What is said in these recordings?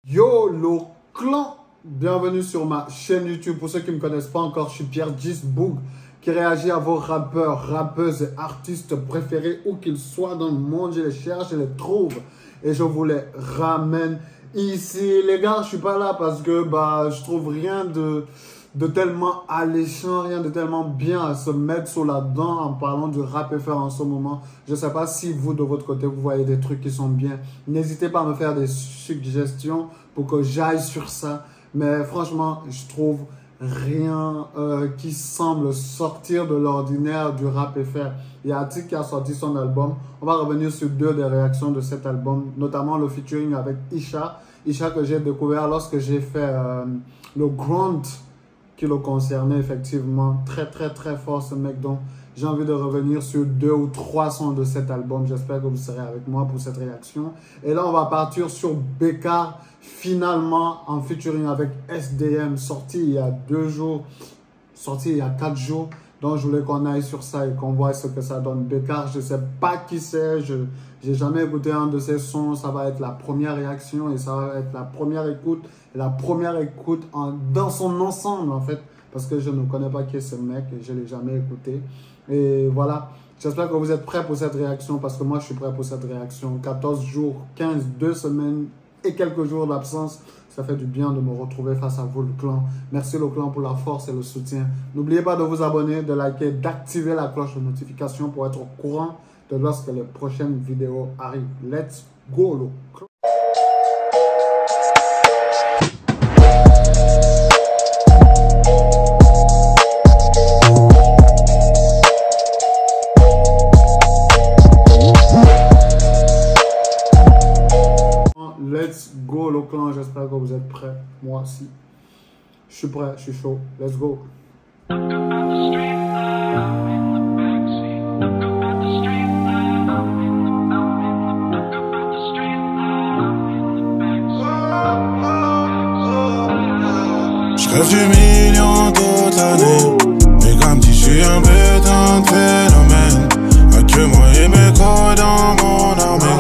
Yo le clan, bienvenue sur ma chaîne YouTube. Pour ceux qui ne me connaissent pas encore, je suis Pierre Gisboug qui réagit à vos rappeurs, rappeuses et artistes préférés où qu'ils soient dans le monde. Je les cherche, je les trouve et je vous les ramène ici. Les gars, je suis pas là parce que je trouve rien de tellement alléchant, rien de tellement bien à se mettre sous la dent en parlant du rap FR en ce moment. Je sais pas si vous, de votre côté, vous voyez des trucs qui sont bien. N'hésitez pas à me faire des suggestions pour que j'aille sur ça. Mais franchement, je trouve rien qui semble sortir de l'ordinaire du rap FR. Il y a Attic qui a sorti son album. On va revenir sur deux des réactions de cet album, notamment le featuring avec Isha. Isha que j'ai découvert lorsque j'ai fait le Grunt qui le concernait effectivement. Très fort ce mec. Donc j'ai envie de revenir sur 2 ou 3 sons de cet album. J'espère que vous serez avec moi pour cette réaction. Et là on va partir sur Bécard, finalement en featuring avec SDM, sorti il y a 2 jours, sorti il y a 4 jours. Donc je voulais qu'on aille sur ça et qu'on voit ce que ça donne. Bécard, je sais pas qui c'est, je n'ai jamais écouté un de ses sons. Ça va être la première réaction et ça va être la première écoute. La première écoute dans son ensemble en fait, parce que je ne connais pas qui est ce mec et je ne l'ai jamais écouté. Et voilà, j'espère que vous êtes prêts pour cette réaction, parce que moi je suis prêt pour cette réaction. 14 jours, 15, 2 semaines et quelques jours d'absence, ça fait du bien de me retrouver face à vous le clan. Merci le clan pour la force et le soutien. N'oubliez pas de vous abonner, de liker, d'activer la cloche de notification pour être au courant de lorsque les prochaines vidéos arrivent. Let's go le clan. Let's go le clan, j'espère que vous êtes prêts. Moi aussi, je suis prêt, je suis chaud. Let's go. Je rêve du million toute l'année, mais comme si je suis un putain de phénomène. A que moi et mes couilles dans mon armée.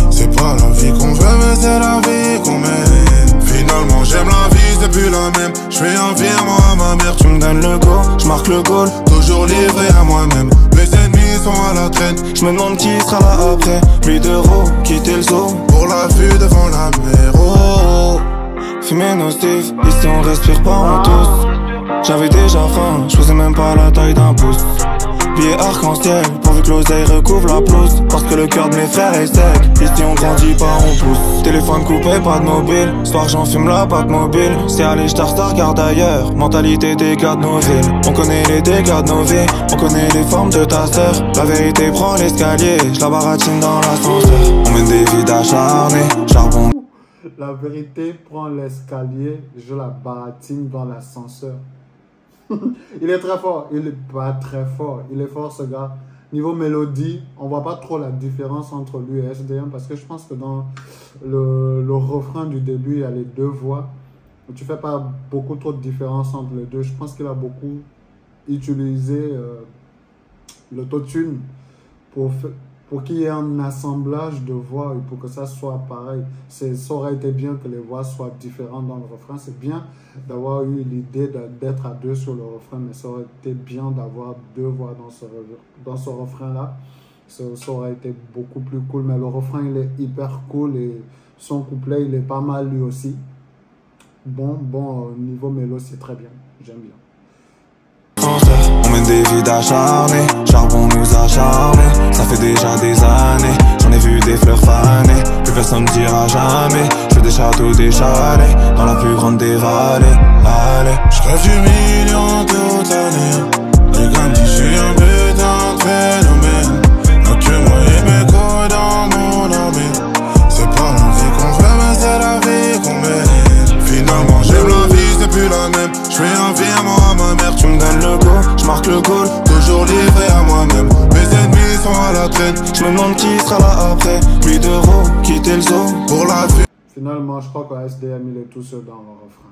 C'est pas la vie qu'on veut, mais c'est la vie qu'on mène. Finalement j'aime la vie, c'est plus la même. Je fais un virement à ma mère, tu me donnes le go, je marque le goal, toujours livré à moi-même. Mes ennemis sont à la traîne, je me demande qui sera là après. Plus d'euros, quitter le zoo, pour la vue devant la mer. Oh, fumer nos stifs, ici on respire pas, on tousse. J'avais déjà faim, je faisais même pas la taille d'un pouce. Billet arc-en-ciel, pourvu que l'oseille recouvre la pelouse. Parce que le cœur de mes frères est sec, ici on grandit pas, on pousse. Téléphone coupé, pas de mobile, soir j'en fume la patte mobile. C'est aller j't'ar, regarde ailleurs, mentalité des gars de nos villes. On connaît les dégâts de nos vies, on connaît les formes de ta sœur. La vérité prend l'escalier, j'la baratine dans l'ascenseur. On mène des vies acharnées, charbon. La vérité prend l'escalier, je la baratine dans l'ascenseur. Il est très fort, il est pas très fort, il est fort ce gars. Niveau mélodie, on voit pas trop la différence entre lui et SDM, parce que je pense que dans le refrain du début, il y a les 2 voix. Tu fais pas beaucoup trop de différence entre les deux. Je pense qu'il a beaucoup utilisé l'autotune pour qu'il y ait un assemblage de voix et pour que ça soit pareil. Ça aurait été bien que les voix soient différentes dans le refrain. C'est bien d'avoir eu l'idée d'être à 2 sur le refrain, mais ça aurait été bien d'avoir 2 voix dans ce refrain-là. Ça aurait été beaucoup plus cool, mais le refrain, il est hyper cool et son couplet, il est pas mal lui aussi. Bon, niveau mélo, c'est très bien. J'aime bien. On mène des vies acharnées, charbon nous a charmés. Ça fait déjà des années, j'en ai vu des fleurs fanées. Plus personne ne dira jamais, je veux des châteaux, des chalets, dans la plus grande des vallées. Allez, je rêve du million toute l'année, mais comme si je suis un putain de phénomène. A que moi et mes couilles dans mon armée. C'est pas la vie qu'on veut, mais c'est la vie qu'on mène. Finalement j'aime la vie, c'est plus la même. Je fais un virement à ma mère, tu me donnes le go, je marque le goal, toujours livré à moi-même. Mes ennemis sont à la traîne, je me demande qui sera là après. Plus d'euros, quitter le zoo, pour la vue. Finalement, je crois que SDM il est tout seul dans le refrain.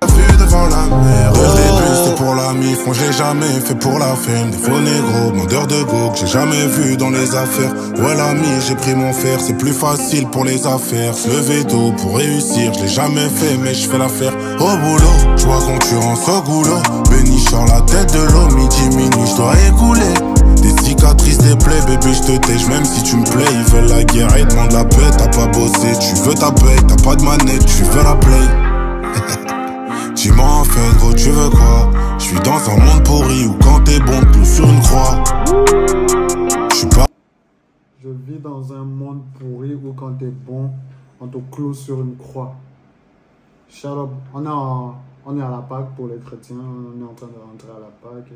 La vue devant la mer, les plus C'est pour la mif, moi j'ai jamais fait pour la fame. Des faux négros, demandeurs de go que j'ai jamais vu dans les affaires. Ouais l'ami, j'ai pris mon fer, c'est plus facile pour les affaires. Se lever tôt pour réussir, je l'ai jamais fait mais je fais l'affaire. Au boulot, je vois concurrence au goulot. Béni sur la tête de l'eau, midi minuit, je dois écouler. Des cicatrices, des plaies, bébé je te tèche. Même si tu me plais, ils veulent la guerre et demandent la paix. T'as pas bossé, tu veux ta paix, t'as pas de manette, tu veux la play. Dis-moi en fait gros tu veux quoi? Je suis dans un monde pourri où quand t'es bon tout sur une croix. Je vis dans un monde pourri où quand t'es bon on te cloue sur une croix. Shut up. On est à la Pâque pour les chrétiens, on est en train de rentrer à la Pâque.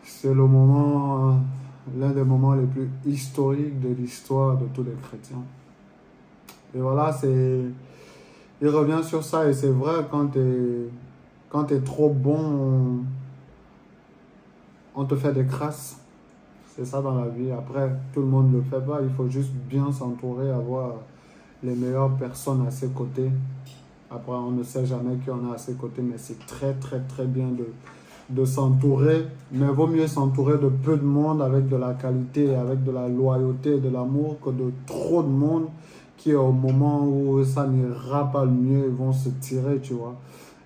C'est le moment, l'un des moments les plus historiques de l'histoire de tous les chrétiens. Et voilà, il revient sur ça et c'est vrai, quand t'es trop bon, on te fait des crasses. C'est ça dans la vie. Après, tout le monde ne le fait pas. Il faut juste bien s'entourer, avoir les meilleures personnes à ses côtés. Après, on ne sait jamais qui on a à ses côtés, mais c'est très, très, très bien de s'entourer. Mais vaut mieux s'entourer de peu de monde avec de la qualité, avec de la loyauté et de l'amour que de trop de monde qui, au moment où ça n'ira pas le mieux, ils vont se tirer, tu vois.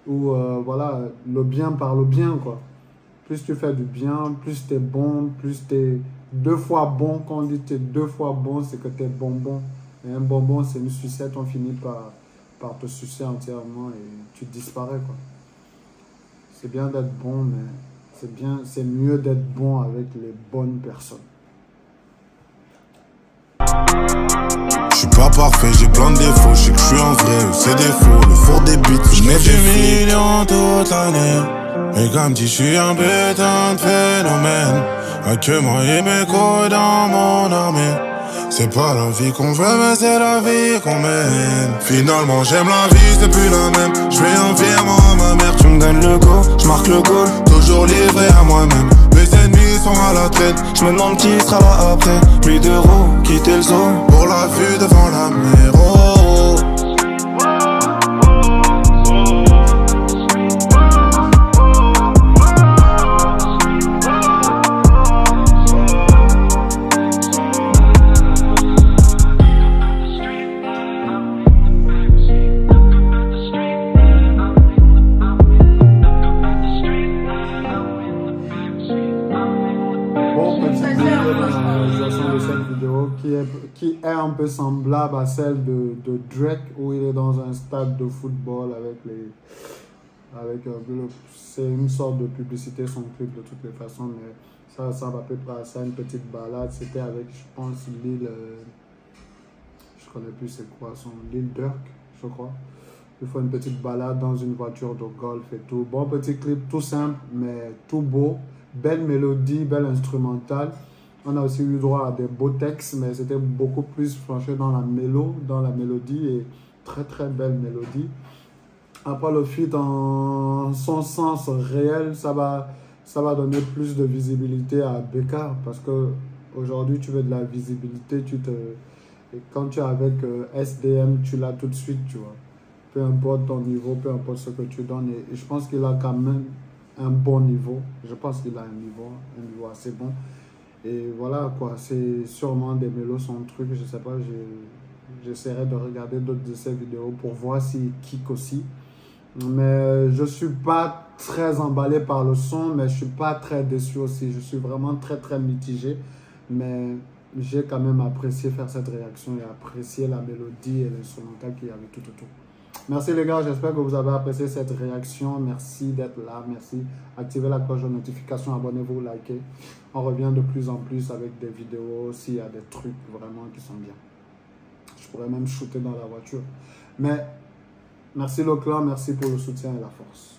Ou voilà, le bien par le bien, quoi. Plus tu fais du bien, plus tu es bon, plus tu es 2 fois bon. Quand on dit tu es 2 fois bon, c'est que tu es bonbon. Et un bonbon, c'est une sucette, on finit par te sucer entièrement et tu disparais, quoi. C'est bien d'être bon, mais c'est mieux d'être bon avec les bonnes personnes. Je suis pas parfait, j'ai plein de défauts. Je sais que je suis un vrai, c'est des faux. Le four des buts, je n'ai des millions toute l'année. Et comme dit, je suis un putain de phénomène. Y'a que moi et mes couilles dans mon armée. C'est pas la vie qu'on veut, mais c'est la vie qu'on mène. Finalement, j'aime la vie, c'est plus la même. Je fais un virement à ma mère, tu me donnes le go, je marque le goal. Toujours livré à moi-même. Mes ennemis sont à la traîne. Je me demande qui sera là après. Plus d'euros, quitter le zoo. Pour la vue devant la mer. Oh, oh. Qui est un peu semblable à celle de Drake, où il est dans un stade de football c'est une sorte de publicité, son clip de toutes les façons, mais ça va à peu près à ça, une petite balade. C'était avec, je pense, Lil, je connais plus c'est quoi son, Lil Durk, je crois. Il faut une petite balade dans une voiture de golf et tout. Bon petit clip, tout simple, mais tout beau. Belle mélodie, belle instrumentale. On a aussi eu droit à des beaux textes, mais c'était beaucoup plus franchi dans la mélodie, et très très belle mélodie. Après le feat en son sens réel, ça va donner plus de visibilité à Bécard, parce que aujourd'hui tu veux de la visibilité, et quand tu es avec SDM, tu l'as tout de suite, tu vois. Peu importe ton niveau, peu importe ce que tu donnes, et je pense qu'il a quand même un bon niveau. Je pense qu'il a un niveau assez bon. Et voilà quoi, c'est sûrement des mélos, son truc, je sais pas, j'essaierai de regarder d'autres de ses vidéos pour voir s'il kick aussi. Mais je suis pas très emballé par le son, mais je suis pas très déçu aussi. Je suis vraiment très très mitigé, mais j'ai quand même apprécié faire cette réaction et apprécier la mélodie et l'instrumental qu'il y avait tout autour. Merci les gars, j'espère que vous avez apprécié cette réaction. Merci d'être là, merci. Activez la cloche de notification, abonnez-vous, likez. On revient de plus en plus avec des vidéos s'il y a des trucs vraiment qui sont bien. Je pourrais même shooter dans la voiture. Mais merci le clan, merci pour le soutien et la force.